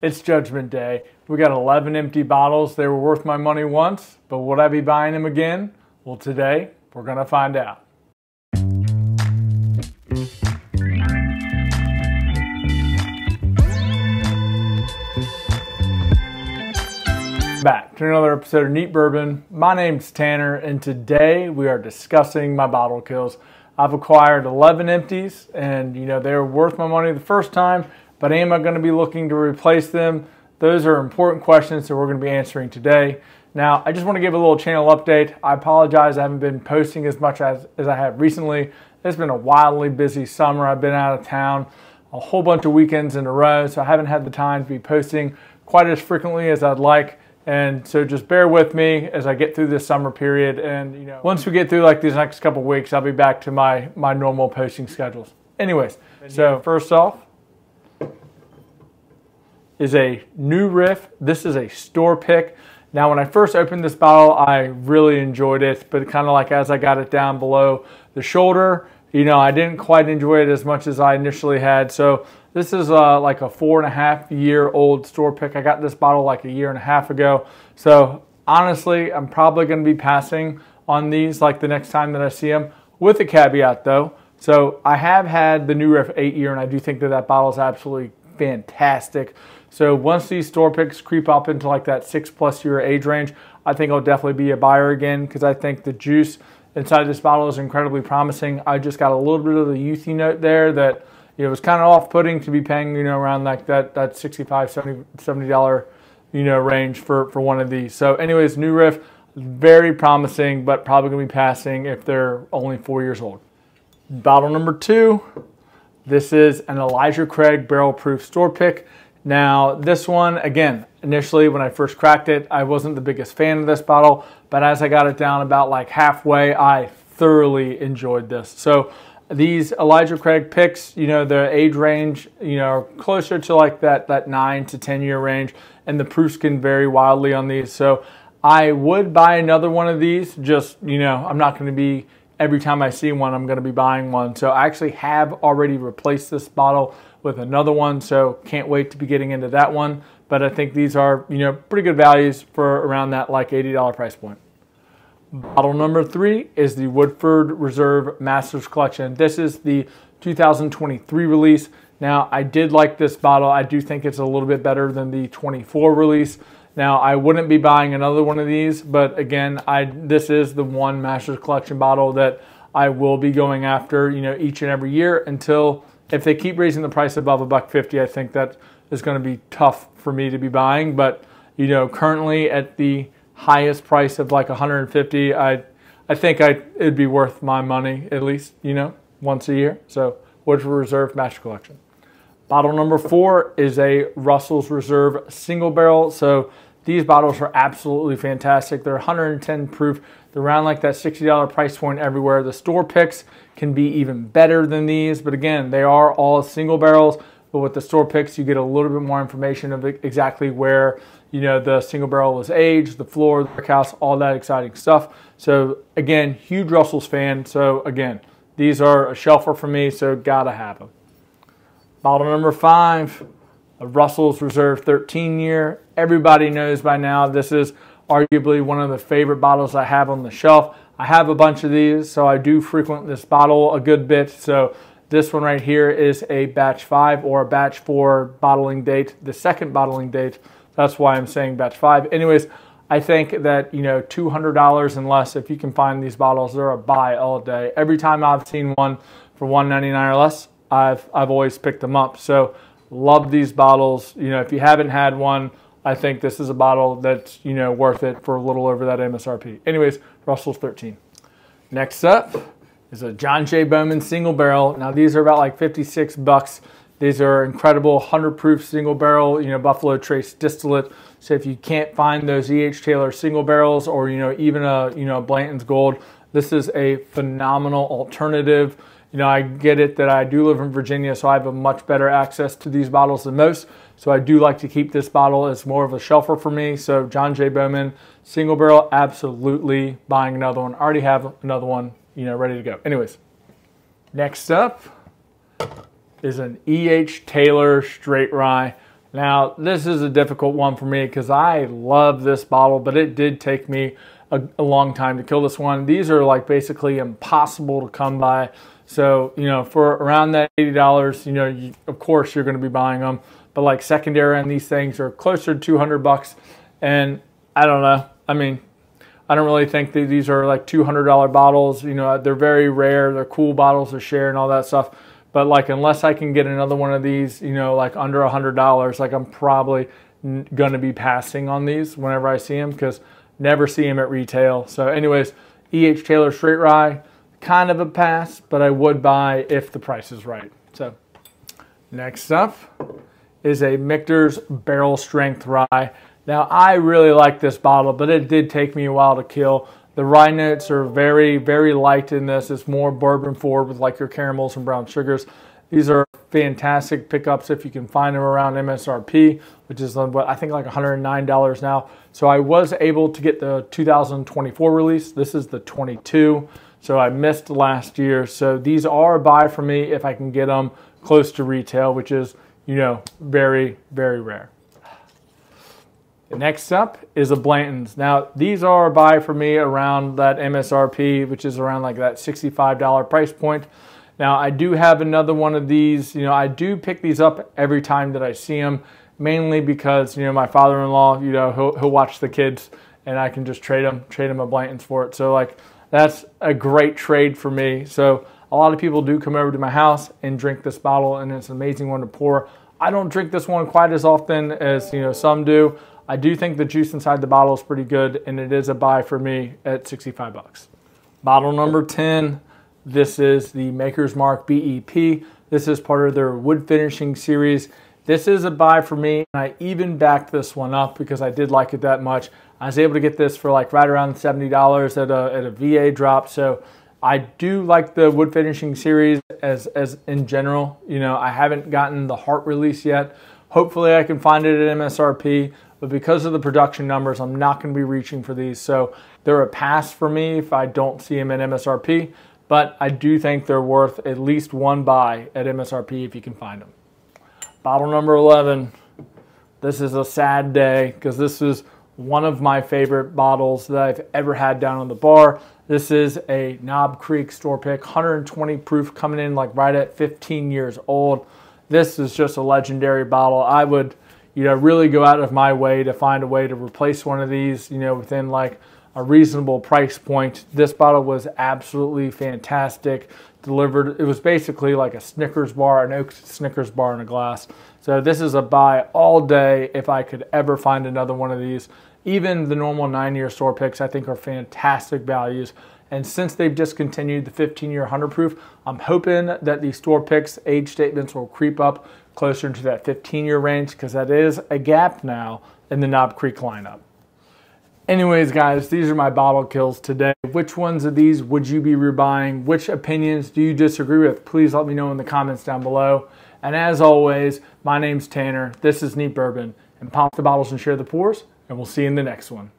It's Judgment Day. We got 11 empty bottles. They were worth my money once, but would I be buying them again? Well, today we're going to find out. Back to another episode of Neat Bourbon. My name's Tanner, and today we are discussing my bottle kills. I've acquired 11 empties, and they were worth my money the first time, but am I going to be looking to replace them? Those are important questions that we're going to be answering today. Now, I just want to give a little channel update. I apologize I haven't been posting as much as I have recently. It's been a wildly busy summer. I've been out of town a whole bunch of weekends in a row, so I haven't had the time to be posting quite as frequently as I'd like. And so just bear with me as I get through this summer period. And once we get through like these next couple of weeks, I'll be back to my normal posting schedules. Anyways, so first off is a new Riff. This is a store pick. Now, when I first opened this bottle, I really enjoyed it, but kind of like as I got it down below the shoulder, I didn't quite enjoy it as much as I initially had. So this is like a 4.5-year-old store pick. I got this bottle like a year and a half ago. So honestly, I'm probably going to be passing on these like the next time that I see them, with a caveat though. So I have had the new Riff 8-year, and I do think that bottle is absolutely fantastic. So once these store picks creep up into like that 6+ year age range, I think I'll definitely be a buyer again, because I think the juice inside this bottle is incredibly promising. I just got a little bit of the youthy note there that was kind of off-putting to be paying around like that $65, $70 range for one of these. So anyways, new Riff, very promising, but probably gonna be passing if they're only 4 years old. Bottle number 2. This is an Elijah Craig barrel proof store pick. Now, this one, again, initially when I first cracked it, I wasn't the biggest fan of this bottle, but as I got it down about like halfway, I thoroughly enjoyed this. So these Elijah Craig picks, the age range, closer to like that 9 to 10 year range, and the proofs can vary wildly on these. So I would buy another one of these, just, I'm not going to be, every time I see one, I'm going to be buying one. So I actually have already replaced this bottle with another one, so can't wait to be getting into that one. But I think these are, pretty good values for around that like $80 price point. Bottle number 3 is the Woodford Reserve Masters Collection. This is the 2023 release. Now, I did like this bottle. I do think it's a little bit better than the 24 release. Now, I wouldn't be buying another one of these, but again, this is the one Masters Collection bottle that I will be going after, each and every year until, if they keep raising the price above $1.50, I think that is going to be tough for me to be buying. But, currently at the highest price of like $150, I think it'd be worth my money at least, once a year. So, Woodford Reserve Master Collection. Bottle number 4 is a Russell's Reserve single barrel. So these bottles are absolutely fantastic. They're 110 proof. They're around like that $60 price point everywhere. The store picks can be even better than these, but again, they are all single barrels. But with the store picks, you get a little bit more information of exactly where the single barrel was aged, the floor, the brickhouse, all that exciting stuff. So again, huge Russell's fan. So again, these are a shelfer for me, so gotta have them. Bottle number 5, a Russell's Reserve 13-year. Everybody knows by now this is arguably one of the favorite bottles I have on the shelf. I have a bunch of these, so I do frequent this bottle a good bit. So this one right here is a batch 5 or a batch 4 bottling date, the second bottling date. That's why I'm saying batch 5. Anyways, I think that, $200 and less, if you can find these bottles, they're a buy all day. Every time I've seen one for $1.99 or less, I've always picked them up. So love these bottles. If you haven't had one, I think this is a bottle that's, worth it for a little over that MSRP. Anyways, Russell's 13. Next up is a John J. Bowman single barrel. Now these are about like $56. These are incredible 100 proof single barrel, Buffalo Trace distillate. So if you can't find those E.H. Taylor single barrels, or, even a, Blanton's Gold, this is a phenomenal alternative. I get it that I do live in Virginia, so I have a much better access to these bottles than most. So I do like to keep this bottle as more of a shelfer for me. So John J. Bowman, single barrel, absolutely buying another one. I already have another one, ready to go. Anyways, next up is an E.H. Taylor straight rye. Now, this is a difficult one for me because I love this bottle, but it did take me a long time to kill this one. These are like basically impossible to come by. So, you know, for around that $80, you know, of course you're going to be buying them. But like secondary on these things are closer to 200 bucks. And I don't know. I mean, I don't really think that these are like $200 bottles. You know, they're very rare. They're cool bottles to share and all that stuff. But like, unless I can get another one of these, you know, like under $100, like I'm probably going to be passing on these whenever I see them because never see them at retail. So anyways, E.H. Taylor Straight Rye, kind of a pass, but I would buy if the price is right. So next up is a Michter's Barrel Strength Rye. Now, I really like this bottle, but it did take me a while to kill. The rye notes are very, very light in this. It's more bourbon forward with like your caramels and brown sugars. These are fantastic pickups if you can find them around MSRP, which is what I think like $109 now. So I was able to get the 2024 release. This is the 22. So I missed last year. So these are a buy for me if I can get them close to retail, which is, you know, very, very rare. Next up is a Blanton's. Now, these are a buy for me around that MSRP, which is around like that $65 price point. Now, I do have another one of these. You know, I do pick these up every time that I see them, mainly because, you know, my father-in-law, you know, he'll watch the kids and I can just trade him a Blanton's for it. So, like, that's a great trade for me. So, a lot of people do come over to my house and drink this bottle, and it's an amazing one to pour. I don't drink this one quite as often as, you know, some do. I do think the juice inside the bottle is pretty good, and it is a buy for me at 65 bucks. Bottle number 10, this is the Maker's Mark BEP. This is part of their wood finishing series. This is a buy for me, and I even backed this one up because I did like it that much. I was able to get this for like right around $70 at a VA drop, so I do like the wood finishing series as in general. You know, I haven't gotten the heart release yet. Hopefully I can find it at MSRP. But because of the production numbers, I'm not going to be reaching for these. So they're a pass for me if I don't see them at MSRP. But I do think they're worth at least one buy at MSRP if you can find them. Bottle number 11. This is a sad day because this is one of my favorite bottles that I've ever had down on the bar. This is a Knob Creek store pick, 120 proof, coming in like right at 15 years old. This is just a legendary bottle. I would, you know, really go out of my way to find a way to replace one of these, you know, within like a reasonable price point. This bottle was absolutely fantastic. Delivered, it was basically like a Snickers bar, an oak Snickers bar in a glass. So this is a buy all day if I could ever find another one of these. Even the normal 9-year store picks I think are fantastic values. And since they've discontinued the 15-year 100 proof, I'm hoping that these store picks age statements will creep up closer into that 15-year range because that is a gap now in the Knob Creek lineup. Anyways, guys, these are my bottle kills today. Which ones of these would you be rebuying? Which opinions do you disagree with? Please let me know in the comments down below. And as always, my name's Tanner. This is Neat Bourbon. And pop the bottles and share the pours, and we'll see you in the next one.